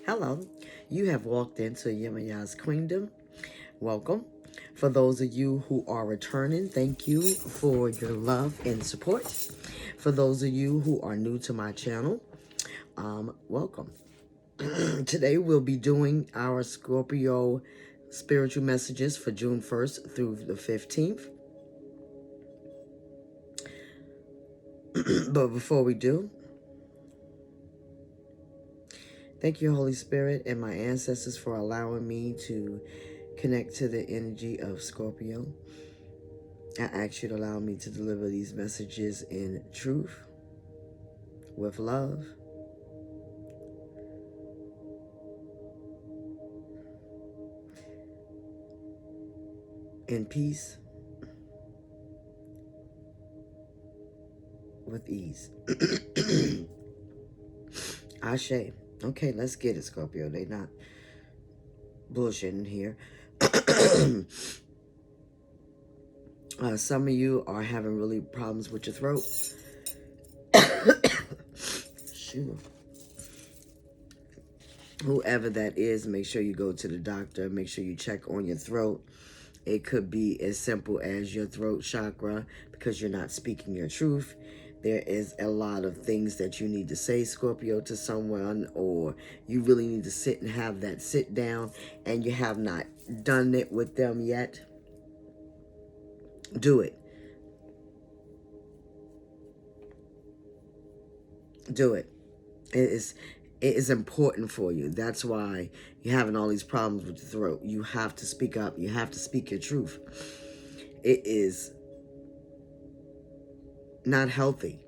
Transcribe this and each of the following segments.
Hello, you have walked into Yemaya's Queendom. Welcome. For those of you who are returning, thank you for your love and support. For those of you who are new to my channel, welcome. Today we'll be doing our Scorpio spiritual messages for June 1st through the 15th. But before we do, thank you, Holy Spirit, and my ancestors for allowing me to connect to the energy of Scorpio. I ask you to allow me to deliver these messages in truth, with love, in peace, with ease. Ashe. Okay, let's get it, Scorpio. They not bullshitting here. Some of you are having really problems with your throat. Shoot. Whoever that is, make sure you go to the doctor. Make sure you check on your throat. It could be as simple as your throat chakra because you're not speaking your truth. There is a lot of things that you need to say, Scorpio, to someone, or you really need to sit and have that sit down and you have not done it with them yet. Do it. Do it. It is important for you. That's why you're having all these problems with your throat. You have to speak up. You have to speak your truth. It is not healthy.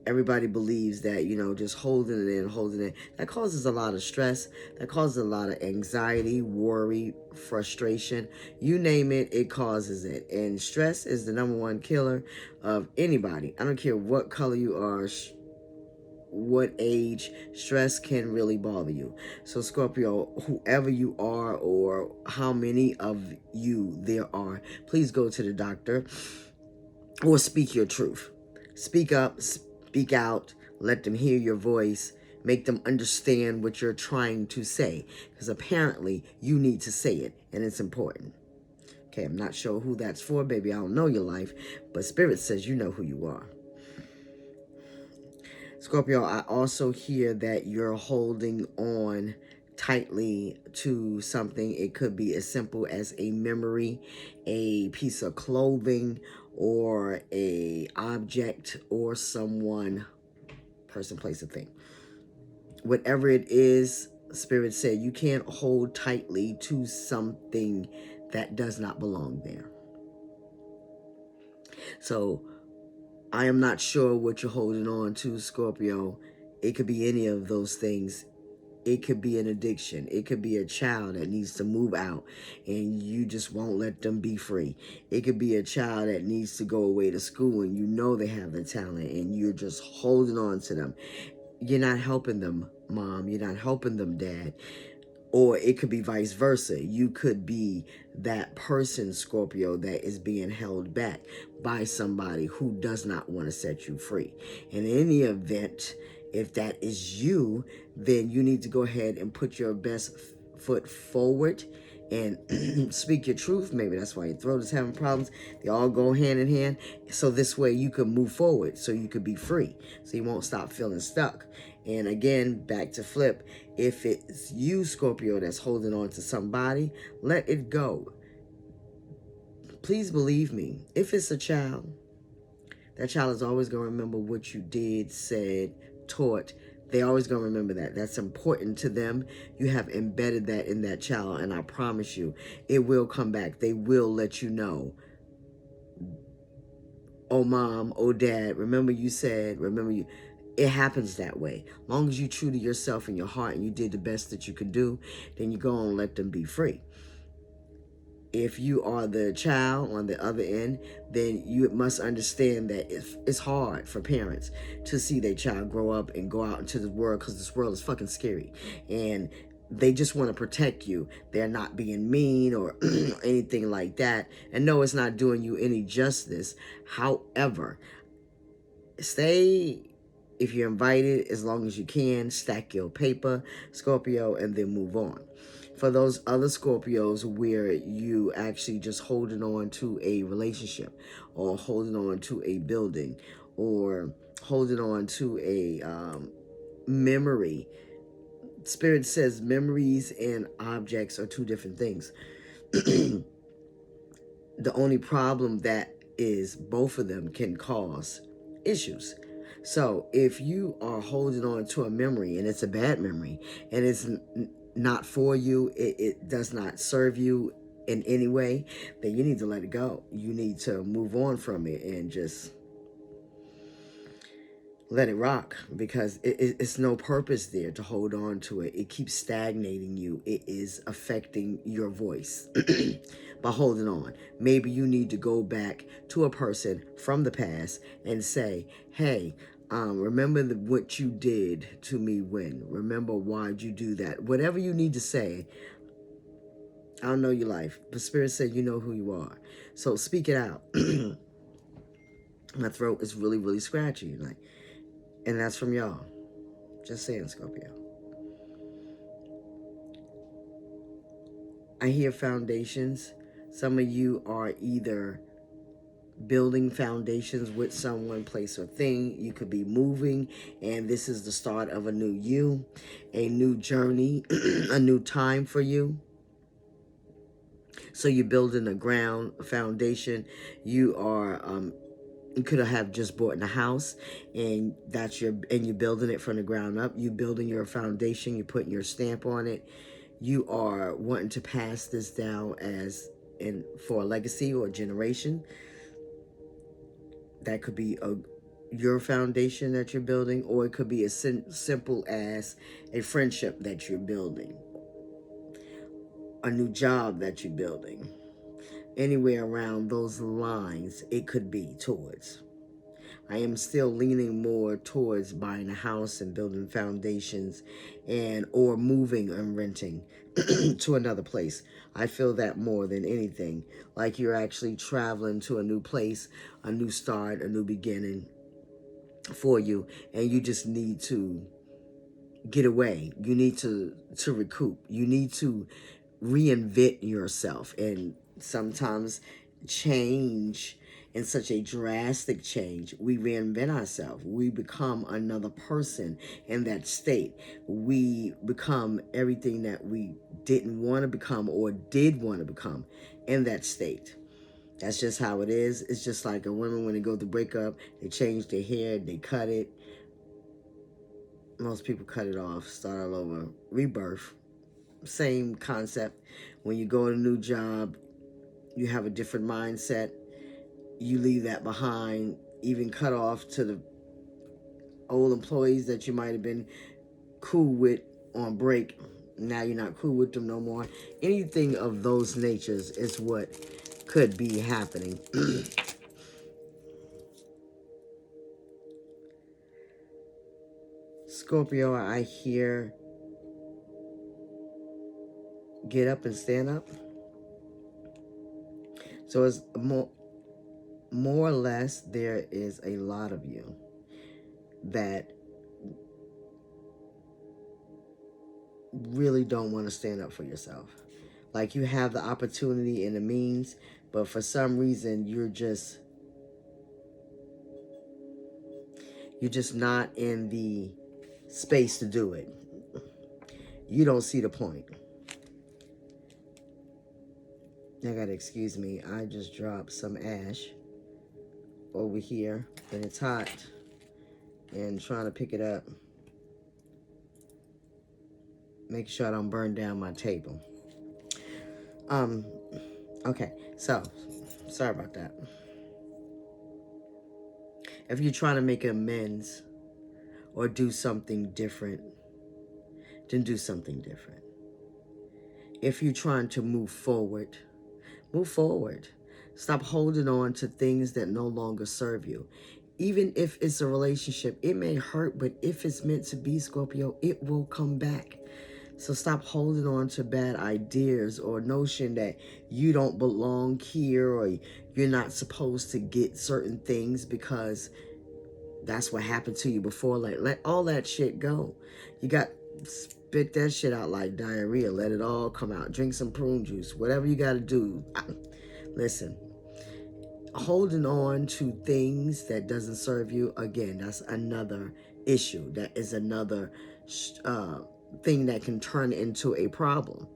Everybody believes that, just holding it, that causes a lot of stress. That causes a lot of anxiety, worry, frustration. You name it, it causes it. And stress is the #1 killer of anybody. I don't care what color you are, what age, stress can really bother you. So Scorpio, whoever you are or how many of you there are, please go to the doctor or speak your truth. Speak up, speak out, let them hear your voice, make them understand what you're trying to say, because apparently you need to say it, and it's important. Okay, I'm not sure who that's for, baby. I don't know your life, but Spirit says you know who you are. Scorpio, I also hear that you're holding on tightly to something. It could be as simple as a memory, a piece of clothing, or a object, or someone, person, place, or thing. Whatever it is, Spirit said you can't hold tightly to something that does not belong there. So I am not sure what you're holding on to, Scorpio. It could be any of those things. It could be an addiction. It could be a child that needs to move out and you just won't let them be free. It could be a child that needs to go away to school and you know they have the talent and you're just holding on to them. You're not helping them, Mom. You're not helping them, Dad. Or it could be vice versa. You could be that person, Scorpio, that is being held back by somebody who does not want to set you free. In any event, if that is you, then you need to go ahead and put your best foot forward and speak your truth. Maybe that's why your throat is having problems. They all go hand in hand. So this way you can move forward, so you could be free, so you won't stop feeling stuck. And again, back to flip. If it's you, Scorpio, that's holding on to somebody, let it go. Please believe me. If it's a child, that child is always going to remember what you did, said, taught. They always going to remember that. That's important to them. You have embedded that in that child, and I promise you, it will come back. They will let you know. Oh, Mom, oh, Dad, remember you said, remember you. It happens that way. As long as you're true to yourself and your heart and you did the best that you could do, then you go and let them be free. If you are the child on the other end, then you must understand that it's hard for parents to see their child grow up and go out into the world, because this world is fucking scary. And they just want to protect you. They're not being mean or anything like that. And no, it's not doing you any justice. However, stay If you're invited, as long as you can, stack your paper, Scorpio, and then move on. For those other Scorpios where you actually just holding on to a relationship or holding on to a building or holding on to a memory, Spirit says memories and objects are two different things. The only problem that is both of them can cause issues. So if you are holding on to a memory and it's a bad memory and it's not for you, it does not serve you in any way, then you need to let it go. You need to move on from it and just let it rock, because it's no purpose there to hold on to it. It keeps stagnating you. It is affecting your voice. By holding on, maybe you need to go back to a person from the past and say, hey, remember what you did to me when. Remember why'd you do that. Whatever you need to say. I don't know your life, but Spirit said you know who you are. So speak it out. My throat is really, really scratchy. And that's from y'all. Just saying, Scorpio. I hear foundations. Some of you are either building foundations with someone, place, or thing. You could be moving, and this is the start of a new you, a new journey, a new time for you. So you're building a foundation. You are you could have just bought a house, and you're building it from the ground up. You're building your foundation. You're putting your stamp on it. You are wanting to pass this down for a legacy or a generation. That could be your foundation that you're building, or it could be as simple as a friendship that you're building, a new job that you're building. Anywhere around those lines, it could be towards. I am still leaning more towards buying a house and building foundations or moving and renting to another place. I feel that more than anything. Like you're actually traveling to a new place, a new start, a new beginning for you, and you just need to get away. You need to recoup. You need to reinvent yourself. And sometimes change, in such a drastic change, we reinvent ourselves. We become another person in that state. We become everything that we didn't want to become or did want to become in that state. That's just how it is. It's just like a woman when they go to break up, they change their hair, they cut it. Most people cut it off, start all over, rebirth. Same concept. When you go to a new job, you have a different mindset. You leave that behind, even cut off to the old employees that you might have been cool with on break. Now you're not cool with them no more. Anything of those natures is what could be happening. Scorpio, I hear get up and stand up. So it's more or less, there is a lot of you that really don't want to stand up for yourself. Like you have the opportunity and the means, but for some reason you're just not in the space to do it. You don't see the point. I gotta excuse me. I just dropped some ash over here and it's hot, and trying to pick it up, making sure I don't burn down my table. Okay, so sorry about that. If you're trying to make amends or do something different, then do something different. If you're trying to move forward, move forward. Stop holding on to things that no longer serve you. Even if it's a relationship, it may hurt, but if it's meant to be, Scorpio, it will come back. So stop holding on to bad ideas or notion that you don't belong here or you're not supposed to get certain things, because That's what happened to you before. Like, let all that shit go. You got, spit that shit out like diarrhea. Let it all come out. Drink some prune juice. Whatever you got to do. Listen, holding on to things that doesn't serve you, again, that's another issue. That is another uh, thing that can turn into a problem.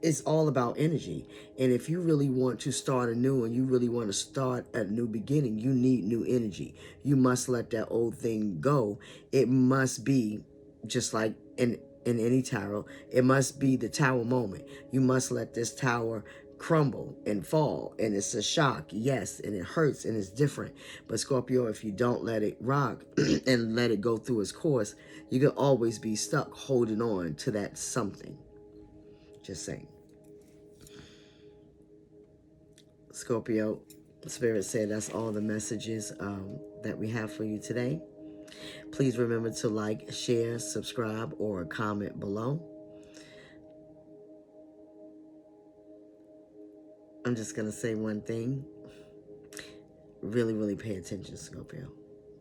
It's all about energy. And if you really want to start anew and you really want to start a new beginning, you need new energy. You must let that old thing go. It must be just like in any tower, it must be the tower moment. You must let this tower crumble and fall, and it's a shock, yes, and it hurts and it's different. But Scorpio, if you don't let it rock and let it go through its course, you can always be stuck holding on to that something. Just saying. Scorpio, Spirit said that's all the messages that we have for you today. Please remember to like, share, subscribe, or comment below. I'm just going to say one thing. Really, really pay attention, Scorpio.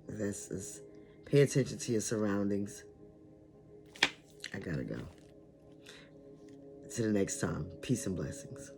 This is, pay attention to your surroundings. I gotta go. Till the next time. Peace and blessings.